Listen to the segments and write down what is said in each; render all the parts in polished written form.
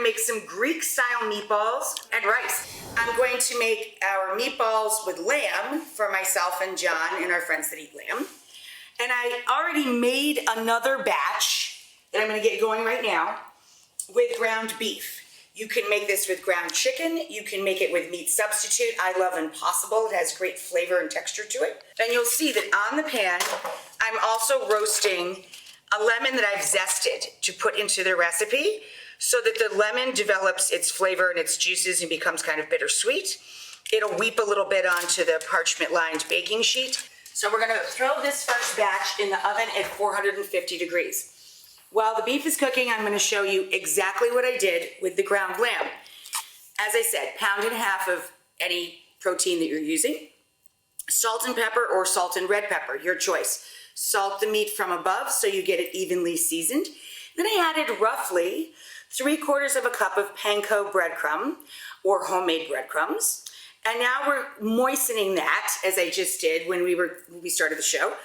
make some Greek-style meatballs and rice. I'm going to make our meatballs with lamb for myself and John and our friends that eat lamb. And I already made another batch that I'm gonna get going right now with ground beef. You can make this with ground chicken. You can make it with meat substitute. I love Impossible. It has great flavor and texture to it. And you'll see that on the pan, I'm also roasting a lemon that I've zested to put into the recipe so that the lemon develops its flavor and its juices and becomes kind of bittersweet. It'll weep a little bit onto the parchment-lined baking sheet. So we're gonna throw this first batch in the oven at 450 degrees. While the beef is cooking, I'm gonna show you exactly what I did with the ground lamb. As I said, 1.5 pounds of any protein that you're using, salt and pepper or salt and red pepper, your choice. Salt the meat from above so you get it evenly seasoned. Then I added roughly 3/4 cup of panko breadcrumb or homemade breadcrumbs. And now we're moistening that, as I just did when we started the show,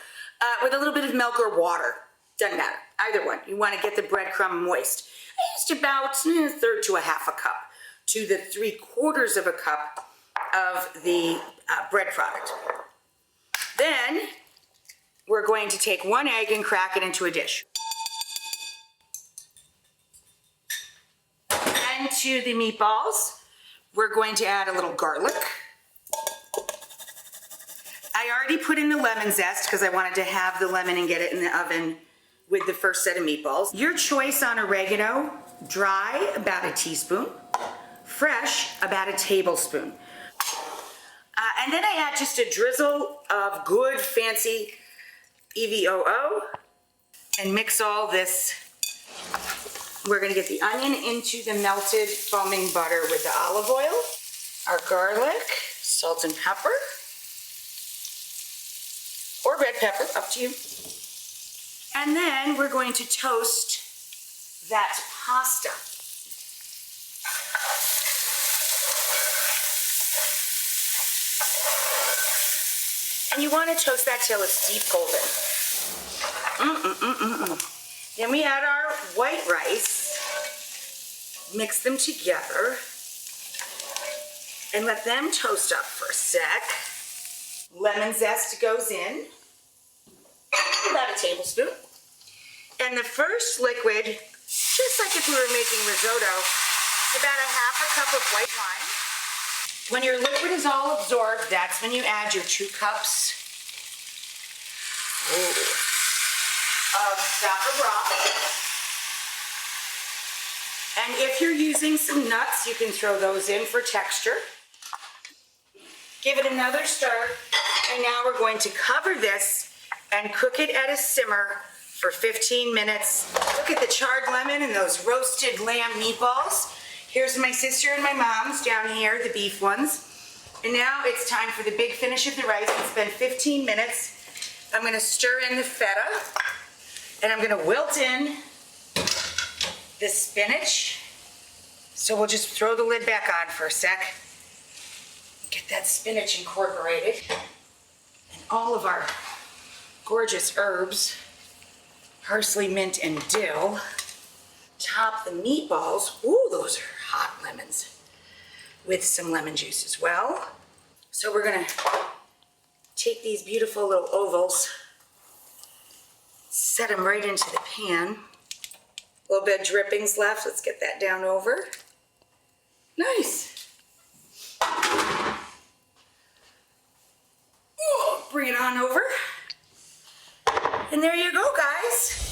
with a little bit of milk or water. Doesn't matter, either one. You want to get the breadcrumb moist. I used about 1/3 to 1/2 cup to the 3/4 cup of the bread product. Then we're going to take 1 egg and crack it into a dish. And to the meatballs, we're going to add a little garlic. I already put in the lemon zest because I wanted to have the lemon and get it in the oven with the first set of meatballs. Your choice on oregano, dry, about a teaspoon, fresh, about a tablespoon. And then I add just a drizzle of good fancy EVOO and mix all this. We're gonna get the onion into the melted foaming butter with the olive oil, our garlic, salt and pepper, or red pepper, up to you. And then we're going to toast that pasta. And you want to toast that till it's deep golden. Then we add our white rice, mix them together, and let them toast up for a sec. Lemon zest goes in, about a tablespoon. And the first liquid, just like if we were making risotto, is about 1/2 cup of white wine. When your liquid is all absorbed, that's when you add your 2 cups of stock broth. And if you're using some nuts, you can throw those in for texture. Give it another stir, and now we're going to cover this and cook it at a simmer for 15 minutes. Look at the charred lemon and those roasted lamb meatballs. Here's my sister and my mom's down here, the beef ones. And now it's time for the big finish of the rice. It's been 15 minutes. I'm gonna stir in the feta, and I'm gonna wilt in the spinach. So we'll just throw the lid back on for a sec. Get that spinach incorporated. And all of our gorgeous herbs, parsley, mint, and dill. Top the meatballs. Ooh, those are hot lemons. With some lemon juice as well. So we're gonna take these beautiful little ovals, set them right into the pan. A little bit of drippings left. Let's get that down over. Nice. Ooh, bring it on over. And there you go, guys.